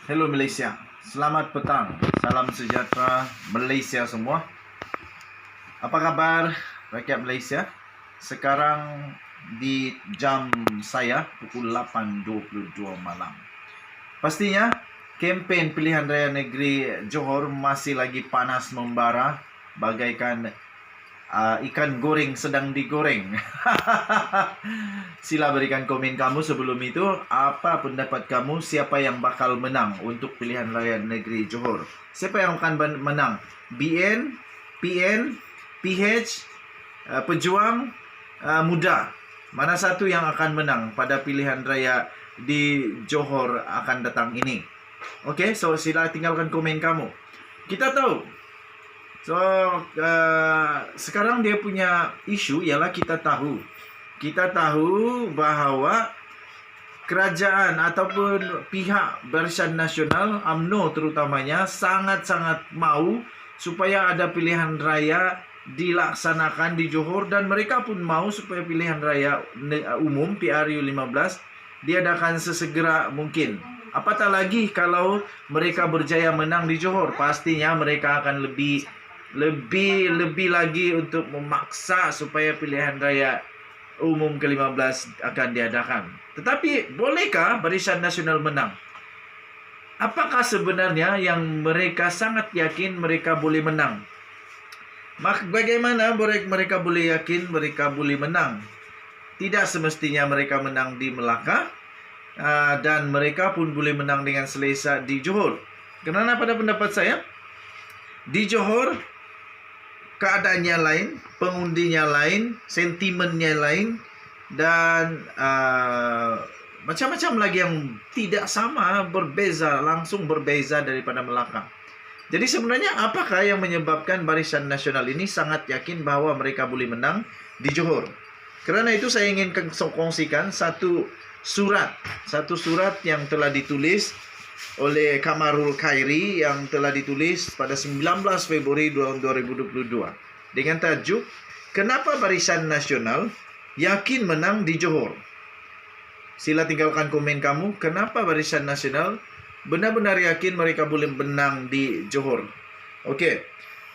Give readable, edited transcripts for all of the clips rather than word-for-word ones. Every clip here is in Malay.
Hello Malaysia, selamat petang, salam sejahtera Malaysia semua. Apa kabar rakyat Malaysia? Sekarang di jam saya pukul 8.22 malam. Pastinya kempen pilihan raya negeri Johor masih lagi panas membara bagaikan ikan goreng sedang digoreng. Sila berikan komen kamu sebelum itu. Apa pendapat kamu? Siapa yang bakal menang untuk pilihan raya negeri Johor? Siapa yang akan menang? BN, PN, PH, Pejuang, Muda. Mana satu yang akan menang pada pilihan raya di Johor akan datang ini? Oke, so sila tinggalkan komen kamu. Kita tahu. Sekarang dia punya isu ialah kita tahu bahawa kerajaan ataupun pihak Barisan Nasional UMNO terutamanya sangat-sangat mahu supaya ada pilihan raya dilaksanakan di Johor, dan mereka pun mahu supaya pilihan raya umum PRU 15 diadakan sesegera mungkin. Apatah lagi kalau mereka berjaya menang di Johor, pastinya mereka akan lebih lagi untuk memaksa supaya pilihan raya umum ke-15 akan diadakan. Tetapi bolehkah Barisan Nasional menang? Apakah sebenarnya yang mereka sangat yakin mereka boleh menang? Bagaimana mereka boleh yakin mereka boleh menang? Tidak semestinya mereka menang di Melaka, dan mereka pun boleh menang dengan selesa di Johor. Kerana pada pendapat saya, di Johor keadaannya lain, pengundinya lain, sentimennya lain, dan macam-macam lagi yang tidak sama, langsung berbeza daripada Melaka. Jadi sebenarnya apakah yang menyebabkan Barisan Nasional ini sangat yakin bahawa mereka boleh menang di Johor? Kerana itu saya ingin kongsikan satu surat yang telah ditulis oleh Kamarul Khairi, yang telah ditulis pada 19 Februari 2022 dengan tajuk "Kenapa Barisan Nasional yakin menang di Johor?" Sila tinggalkan komen kamu. Kenapa Barisan Nasional benar-benar yakin mereka boleh menang di Johor? Okey.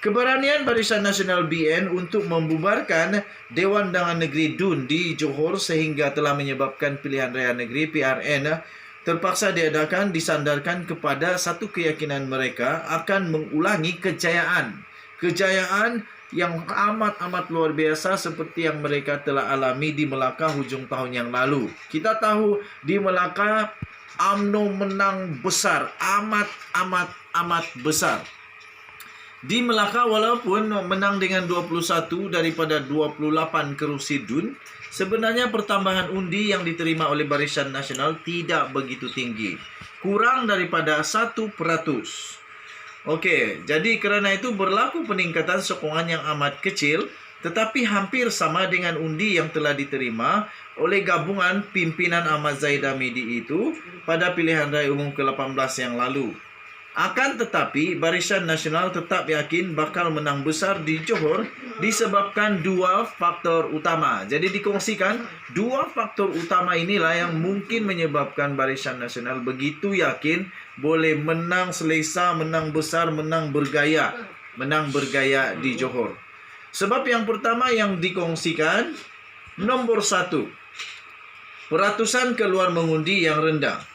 Keberanian Barisan Nasional BN untuk membubarkan Dewan Undangan Negeri DUN di Johor sehingga telah menyebabkan pilihan raya negeri PRN terpaksa diadakan disandarkan kepada satu keyakinan mereka akan mengulangi kejayaan yang amat luar biasa seperti yang mereka telah alami di Melaka hujung tahun yang lalu. Kita tahu di Melaka UMNO menang besar, amat besar. Di Melaka walaupun menang dengan 21 daripada 28 kerusi DUN, sebenarnya pertambahan undi yang diterima oleh Barisan Nasional tidak begitu tinggi, kurang daripada 1%. Okey, jadi kerana itu berlaku peningkatan sokongan yang amat kecil, tetapi hampir sama dengan undi yang telah diterima oleh gabungan pimpinan Ahmad Zahid Hamidi itu pada pilihan raya umum ke-18 yang lalu. Akan tetapi, Barisan Nasional tetap yakin bakal menang besar di Johor disebabkan dua faktor utama. Jadi dikongsikan, dua faktor utama inilah yang mungkin menyebabkan Barisan Nasional begitu yakin boleh menang selesa, menang besar, menang bergaya di Johor. Sebab yang pertama yang dikongsikan, nombor 1, peratusan keluar mengundi yang rendah.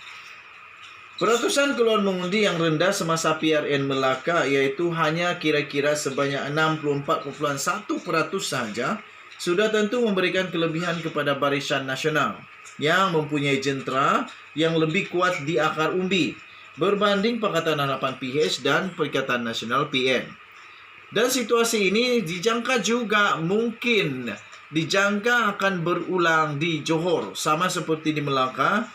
Peratusan keluar mengundi yang rendah semasa PRN Melaka iaitu hanya kira-kira sebanyak 64.1% sahaja sudah tentu memberikan kelebihan kepada Barisan Nasional yang mempunyai jentera yang lebih kuat di akar umbi berbanding Pakatan Harapan PH dan Perikatan Nasional PN. Dan situasi ini dijangka juga mungkin akan berulang di Johor sama seperti di Melaka.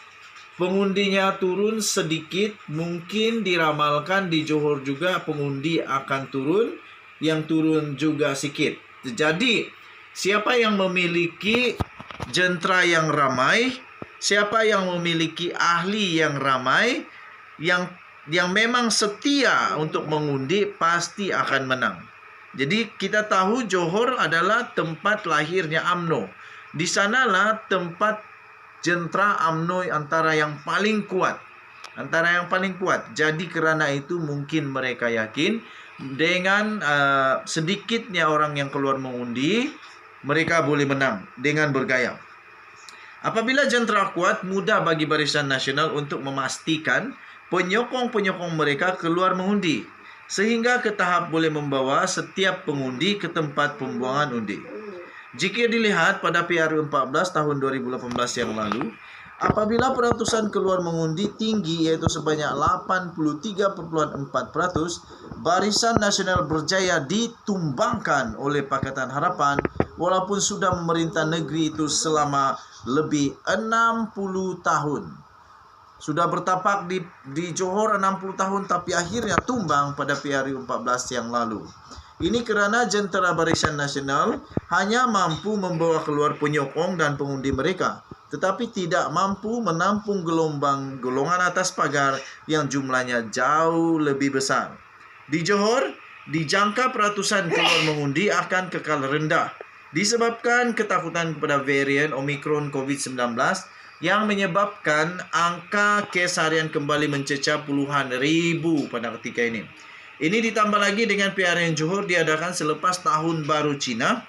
Pengundinya turun sedikit, mungkin diramalkan di Johor juga pengundi akan turun, yang turun juga sikit. Jadi, siapa yang memiliki jentera yang ramai, siapa yang memiliki ahli yang ramai, yang memang setia untuk mengundi, pasti akan menang. Jadi, kita tahu Johor adalah tempat lahirnya UMNO. Di sanalah tempat jentera UMNO antara yang paling kuat. antara yang paling kuat. Jadi kerana itu mungkin mereka yakin dengan sedikitnya orang yang keluar mengundi, mereka boleh menang dengan bergaya. Apabila jentera kuat, mudah bagi Barisan Nasional untuk memastikan penyokong-penyokong mereka keluar mengundi, sehingga ke tahap boleh membawa setiap pengundi ke tempat pembuangan undi. Jika dilihat pada PRU 14 tahun 2018 yang lalu, apabila peratusan keluar mengundi tinggi yaitu sebanyak 83,4%, Barisan Nasional Berjaya ditumbangkan oleh Pakatan Harapan walaupun sudah memerintah negeri itu selama lebih 60 tahun. Sudah bertapak di Johor 60 tahun tapi akhirnya tumbang pada PRU 14 yang lalu. Ini kerana jentera Barisan Nasional hanya mampu membawa keluar penyokong dan pengundi mereka, tetapi tidak mampu menampung golongan atas pagar yang jumlahnya jauh lebih besar. Di Johor, dijangka peratusan keluar mengundi akan kekal rendah disebabkan ketakutan kepada varian Omicron COVID-19 yang menyebabkan angka kes harian kembali mencecah puluhan ribu pada ketika ini. Ini ditambah lagi dengan PRN Johor diadakan selepas Tahun Baru Cina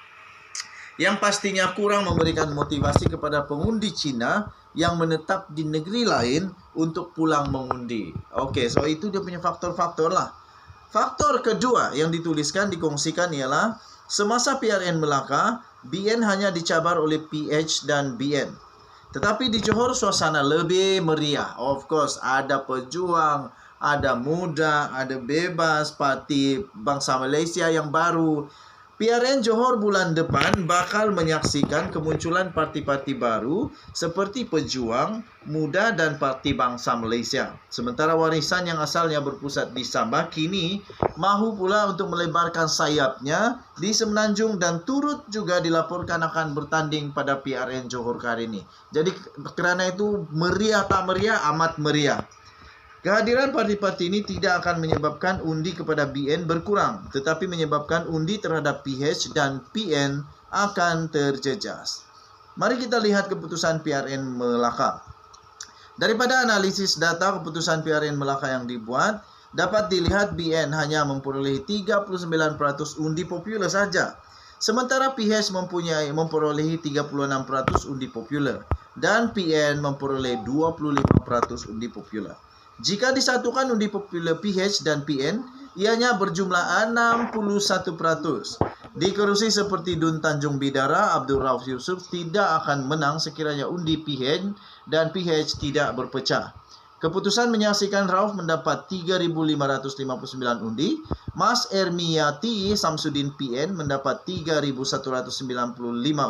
yang pastinya kurang memberikan motivasi kepada pengundi Cina yang menetap di negeri lain untuk pulang mengundi. Oke, so itu dia punya faktor-faktor lah. Faktor kedua yang dikongsikan ialah semasa PRN Melaka, BN hanya dicabar oleh PH dan BN. Tetapi di Johor suasana lebih meriah. Of course, ada pejuang, ada muda, ada bebas, parti bangsa Malaysia yang baru. PRN Johor bulan depan bakal menyaksikan kemunculan parti-parti baru seperti Pejuang, Muda dan Parti Bangsa Malaysia. Sementara warisan yang asalnya berpusat di Sabah kini mahu pula untuk melebarkan sayapnya di Semenanjung dan turut juga dilaporkan akan bertanding pada PRN Johor kali ini. Jadi kerana itu meriah tak meriah, amat meriah. Kehadiran parti-parti ini tidak akan menyebabkan undi kepada BN berkurang, tetapi menyebabkan undi terhadap PH dan PN akan terjejas. Mari kita lihat keputusan PRN Melaka. Daripada analisis data keputusan PRN Melaka yang dibuat, dapat dilihat BN hanya memperolehi 39% undi popular saja. Sementara PH memperolehi 36% undi popular dan PN memperoleh 25% undi popular. Jika disatukan undi popular PH dan PN, ianya berjumlah 61%. Di kerusi seperti Dun Tanjung Bidara, Abdul Rauf Yusuf tidak akan menang sekiranya undi PH dan PH tidak berpecah. Keputusan menyaksikan Rauf mendapat 3.559 undi, Mas Ermiyati Samsudin PN mendapat 3.195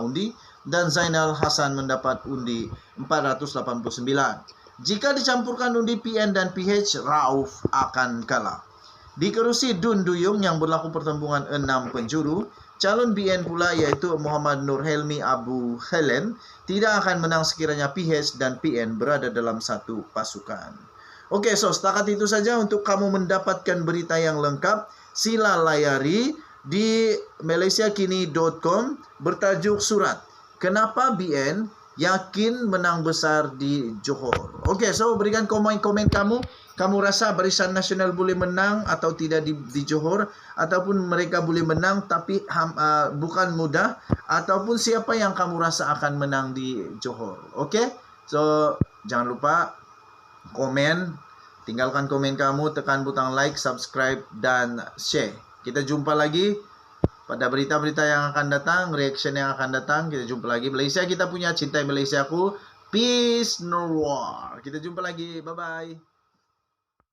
undi, dan Zainal Hasan mendapat undi 489. Jika dicampurkan undi PN dan PH, Rauf akan kalah. Di kerusi Dun Duyung yang berlaku pertembungan 6 penjuru, calon BN pula iaitu Muhammad Nur Helmi Abu Helen tidak akan menang sekiranya PH dan PN berada dalam satu pasukan. Oke, so setakat itu saja. Untuk kamu mendapatkan berita yang lengkap, sila layari di malaysiakini.com bertajuk surat Kenapa BN yakin menang besar di Johor. Okey, so berikan komen-komen kamu. Kamu rasa Barisan Nasional boleh menang atau tidak di Johor, ataupun mereka boleh menang tapi bukan mudah, ataupun siapa yang kamu rasa akan menang di Johor. Okey? So jangan lupa komen, tinggalkan komen kamu, tekan butang like, subscribe dan share. Kita jumpa lagi pada berita-berita yang akan datang, reaction yang akan datang. Kita jumpa lagi. Malaysia kita punya, cintai Malaysiaku. Peace, no war. Kita jumpa lagi. Bye-bye.